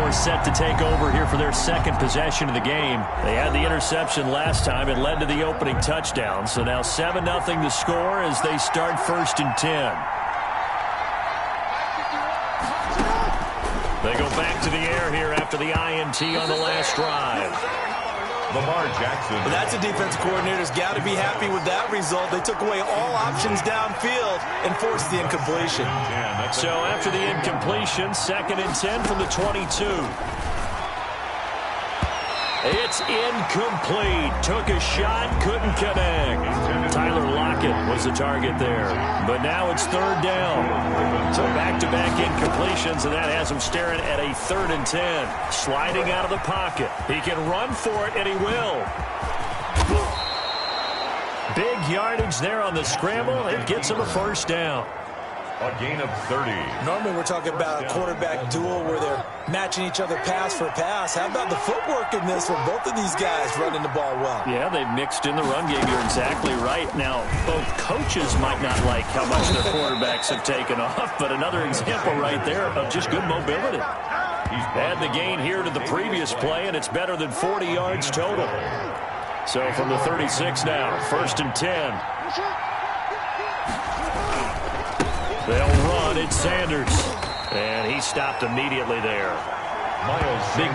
are set to take over here for their second possession of the game. They had the interception last time. It led to the opening touchdown. So now 7-0 the score as they start 1st and 10. They go back to the air here after the INT on the last drive. Lamar Jackson. Well, that's a defensive coordinator's got to be happy with that result. They took away all options downfield and forced the incompletion. So after the incompletion, 2nd and 10 from the 22. It's incomplete. Took a shot, couldn't connect. Tyler Lockett was the target there. But now it's 3rd down. So back-to-back incompletions, and that has him staring at a 3rd and 10. Sliding out of the pocket. He can run for it, and he will. Big yardage there on the scramble. It gets him a 1st down. A gain of 30. Normally we're talking about a quarterback duel where they're matching each other pass for pass. How about the footwork in this from both of these guys running the ball well? Yeah, they've mixed in the run game. You're exactly right. Now, both coaches might not like how much their quarterbacks have taken off, but another example right there of just good mobility. Add the gain here to the previous play, and it's better than 40 yards total. So from the 36 now, 1st and 10. They'll run. It's Sanders. And he stopped immediately there. Miles Big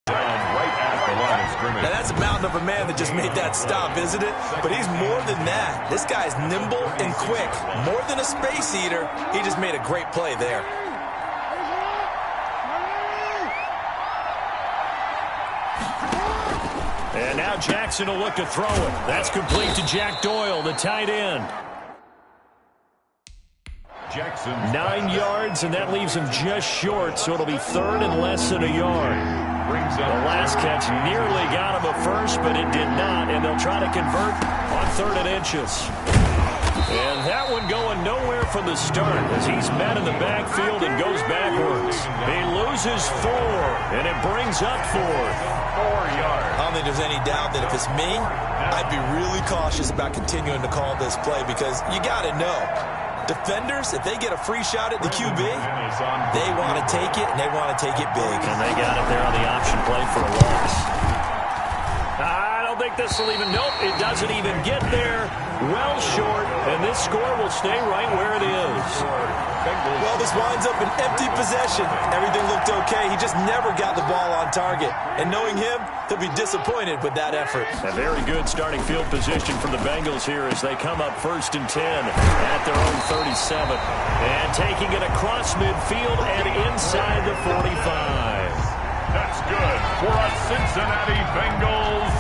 right at the line of scrimmage. Now that's a mountain of a man that just made that stop, isn't it? But he's more than that. This guy's nimble and quick. More than a space eater. He just made a great play there. And now Jackson will look to throw it. That's complete to Jack Doyle, the tight end. Jackson 9 yards, and that leaves him just short, so it'll be 3rd and less than a yard. The last catch nearly got him a 1st, but it did not, and they'll try to convert on 3rd and inches. And that one going nowhere from the start as he's met in the backfield and goes backwards. He loses 4, and it brings up 4. 4 yards. I don't think there's any doubt that if it's me, I'd be really cautious about continuing to call this play because you got to know. Defenders, if they get a free shot at the QB, they want to take it, and they want to take it big. And they got it there on the option play for a loss. I don't think this will even, nope, it doesn't even get there. Well short, and this score will stay right where it is. Well, this winds up an empty possession. Everything looked okay. He just never got the ball on target. And knowing him, he'll be disappointed with that effort. A very good starting field position for the Bengals here as they come up 1st and 10 at their own 37. And taking it across midfield and inside the 45. That's good for a Cincinnati Bengals.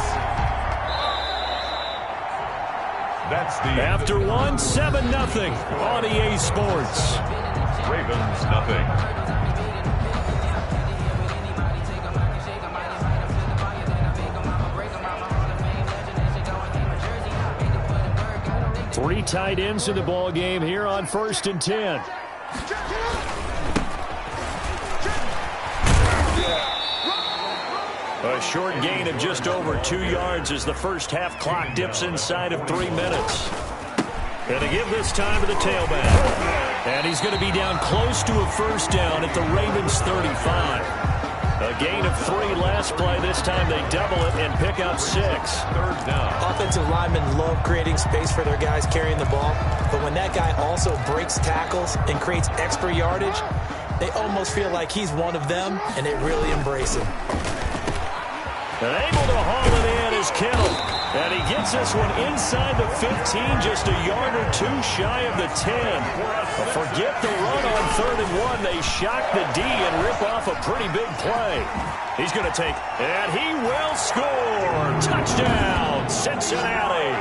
That's the after 7-0 on EA Sports. Ravens nothing. Three tight ends in the ball game here on 1st and 10. A short gain of just over 2 yards as the first half clock dips inside of 3 minutes. And to give this time to the tailback. And he's going to be down close to a 1st down at the Ravens 35. A gain of 3 last play. This time they double it and pick up 6. 3rd down. Offensive linemen love creating space for their guys carrying the ball. But when that guy also breaks tackles and creates extra yardage, they almost feel like he's one of them, and they really embrace him. And able to haul it in is Kittle. And he gets this one inside the 15, just a yard or 2 shy of the 10. Forget the run on 3rd and 1. They shock the D and rip off a pretty big play. He's going to take, and he will score. Touchdown, Cincinnati.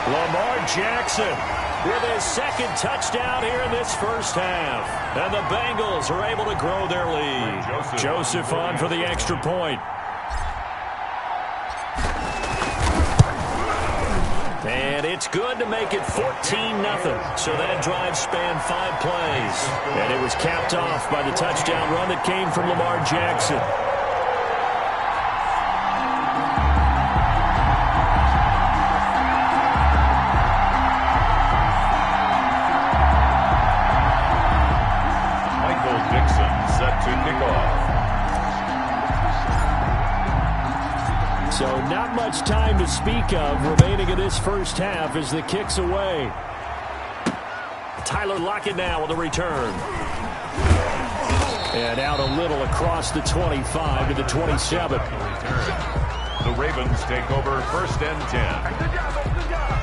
Lamar Jackson with his 2nd touchdown here in this first half. And the Bengals are able to grow their lead. Joseph on for the extra point. And it's good to make it 14-0. So that drive spanned 5 plays. And it was capped off by the touchdown run that came from Lamar Jackson. Michael Dixon set to kick off. So not much time to speak of remaining in this first half as the kick's away. Tyler Lockett now with a return. And out a little across the 25 to the 27. The Ravens take over 1st and 10.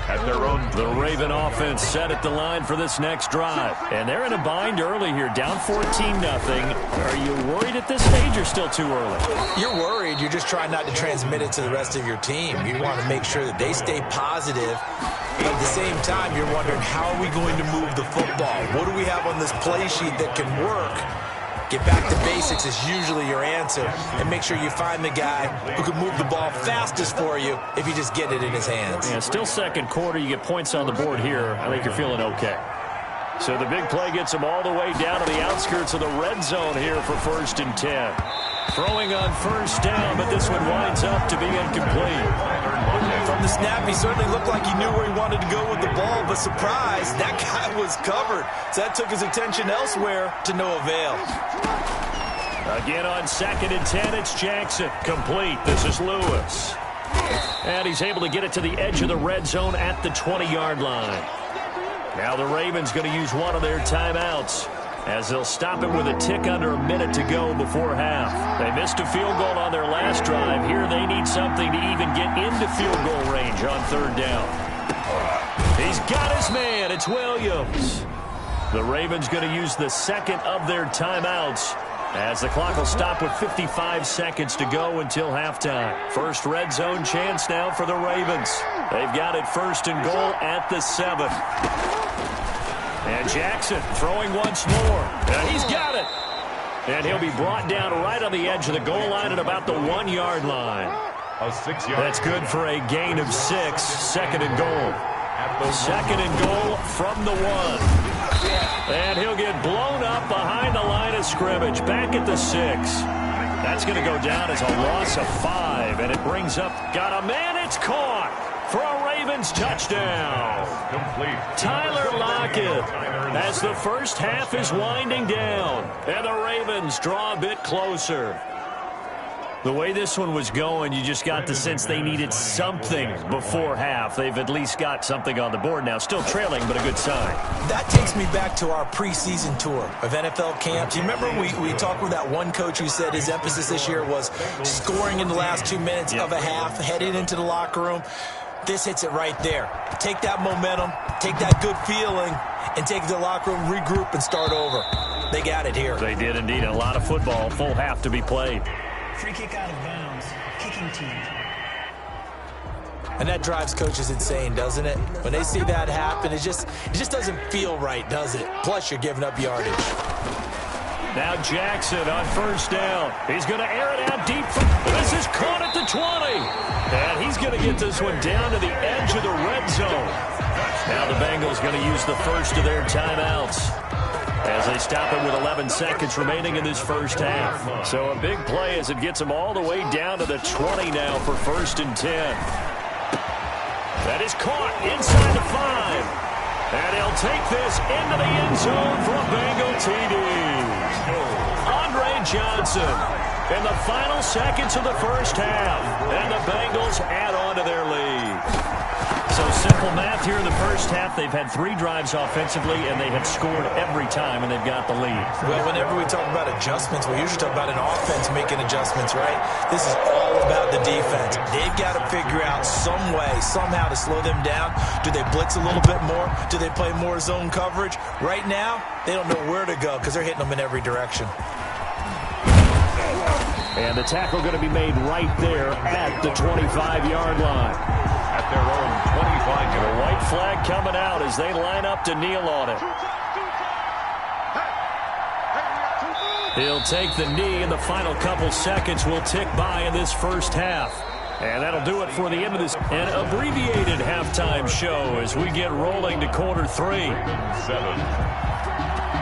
At their own. The Raven offense set at the line for this next drive. And they're in a bind early here, down 14-0. Are you worried at this stage or still too early? You're worried. You're just trying not to transmit it to the rest of your team. You want to make sure that they stay positive. But at the same time, you're wondering, how are we going to move the football? What do we have on this play sheet that can work? Get back to basics is usually your answer. And make sure you find the guy who can move the ball fastest for you if you just get it in his hands. Yeah, still second quarter. You get points on the board here. I think you're feeling okay. So the big play gets them all the way down to the outskirts of the red zone here for 1st and 10. Throwing on 1st down, but this one winds up to be incomplete. From the snap, he certainly looked like he knew where he wanted to go with the ball, but surprise, that guy was covered. So that took his attention elsewhere to no avail. Again on 2nd and 10, it's Jackson. Complete. This is Lewis. And he's able to get it to the edge of the red zone at the 20-yard line. Now the Ravens going to use one of their timeouts, as they'll stop it with a tick under a minute to go before half. They missed a field goal on their last drive. Here they need something to even get into field goal range on 3rd down. He's got his man. It's Williams. The Ravens going to use the second of their timeouts, as the clock will stop with 55 seconds to go until halftime. First red zone chance now for the Ravens. They've got it 1st and goal at the 7. And Jackson throwing once more. And he's got it. And he'll be brought down right on the edge of the goal line at about the 1-yard line. A 6-yard. That's good for a gain of 6. 2nd and goal. 2nd and goal from the 1. And he'll get blown up behind the line of scrimmage. Back at the 6. That's going to go down as a loss of 5. And it brings up, got a man, it's caught for a Ravens touchdown. Complete. Tyler Lockett, as the first half is winding down. And the Ravens draw a bit closer. The way this one was going, you just got the sense they needed something before half. They've at least got something on the board now. Still trailing, but a good sign. That takes me back to our preseason tour of NFL camps. You remember we talked with that one coach who said his emphasis this year was scoring in the last 2 minutes of a half, heading into the locker room. This hits it right there. Take that momentum, take that good feeling, and take it to the locker room, regroup, and start over. They got it here. They did indeed. A lot of football, full half to be played. Free kick out of bounds. Kicking team. And that drives coaches insane, doesn't it? When they see that happen, it just doesn't feel right, does it? Plus, you're giving up yardage. Now Jackson on 1st down. He's going to air it out deep. This is caught at the 20. And he's going to get this one down to the edge of the red zone. Now the Bengals going to use the first of their timeouts, as they stop it with 11 seconds remaining in this first half. So a big play as it gets them all the way down to the 20 now for 1st and 10. That is caught inside the 5. And he'll take this into the end zone for a Bengal TD. Andre Johnson in the final seconds of the first half. And the Bengals add on to their lead. So simple math here in the first half. They've had 3 drives offensively, and they have scored every time, and they've got the lead. Well, whenever we talk about adjustments, we usually talk about an offense making adjustments, right? This is all about the defense. They've got to figure out some way, somehow to slow them down. Do they blitz a little bit more? Do they play more zone coverage? Right now, they don't know where to go because they're hitting them in every direction. And the tackle going to be made right there at the 25-yard line. At their own 25-yard. The white flag coming out as they line up to kneel on it. He'll take the knee, and the final couple seconds will tick by in this first half. And that'll do it for the end of this an abbreviated halftime show as we get rolling to quarter 3. 7.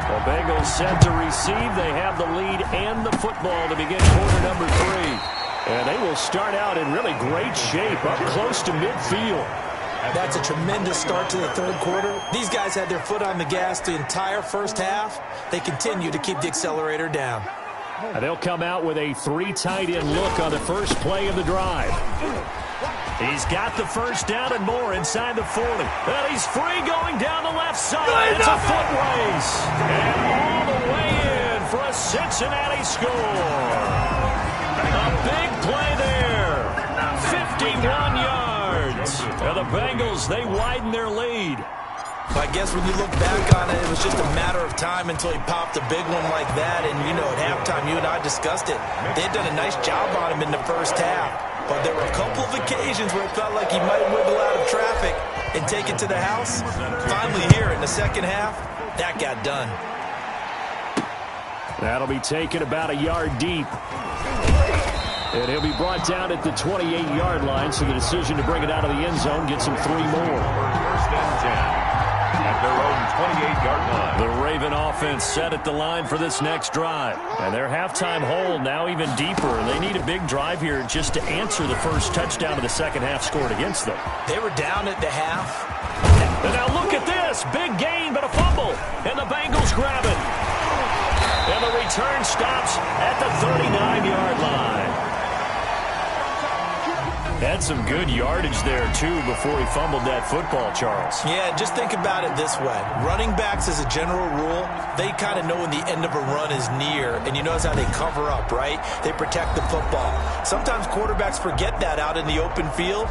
Well, Bengals set to receive. They have the lead and the football to begin quarter number 3. And they will start out in really great shape, up close to midfield. That's a tremendous start to the third quarter. These guys had their foot on the gas the entire first half. They continue to keep the accelerator down. They'll come out with a 3 tight end look on the first play of the drive. He's got the first down and more inside the 40. And he's free going down the left side. It's a foot race. And all the way in for a Cincinnati score. A big play there. 51 yards. And the Bengals, they widen their lead. I guess when you look back on it, it was just a matter of time until he popped a big one like that. And, you know, at halftime, you and I discussed it. They'd done a nice job on him in the first half. But there were a couple of occasions where it felt like he might wiggle out of traffic and take it to the house. Finally here in the second half, that got done. That'll be taken about a yard deep. And he'll be brought down at the 28-yard line, so the decision to bring it out of the end zone gets him 3 more. First and 10. At their own 28-yard line. The Raven offense set at the line for this next drive. And their halftime hole now even deeper. They need a big drive here just to answer the first touchdown of the second half scored against them. They were down at the half. And now look at this. Big gain, but a fumble. And the Bengals grab it. And the return stops at the 39-yard line. Had some good yardage there, too, before he fumbled that football, Charles. Yeah, just think about it this way. Running backs, as a general rule, they kind of know when the end of a run is near, and you notice how they cover up, right? They protect the football. Sometimes quarterbacks forget that out in the open field.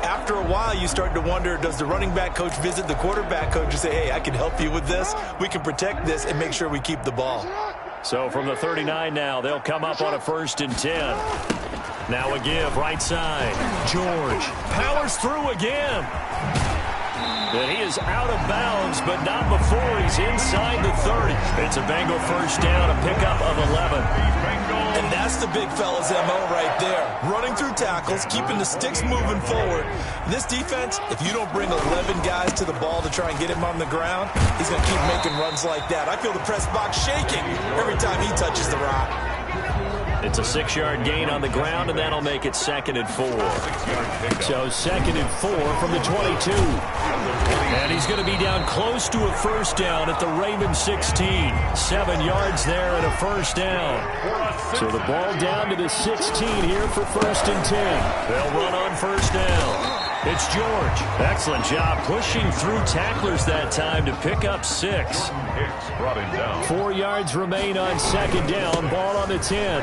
After a while, you start to wonder, does the running back coach visit the quarterback coach and say, hey, I can help you with this? We can protect this and make sure we keep the ball. So from the 39 now, they'll come up on a 1st and 10. Now a give, right side. George powers through again. And he is out of bounds, but not before he's inside the 30. It's a Bengal first down, a pickup of 11. And that's the big fella's MO right there. Running through tackles, keeping the sticks moving forward. This defense, if you don't bring 11 guys to the ball to try and get him on the ground, he's going to keep making runs like that. I feel the press box shaking every time he touches the rock. It's a 6-yard gain on the ground, and that'll make it 2nd and 4. So 2nd and 4 from the 22. And he's going to be down close to a first down at the Ravens 16. 7 yards there and a first down. So the ball down to the 16 here for 1st and 10. They'll run on first down. It's George. Excellent job pushing through tacklers that time to pick up 6. 4 yards remain on 2nd down. Ball on the 10.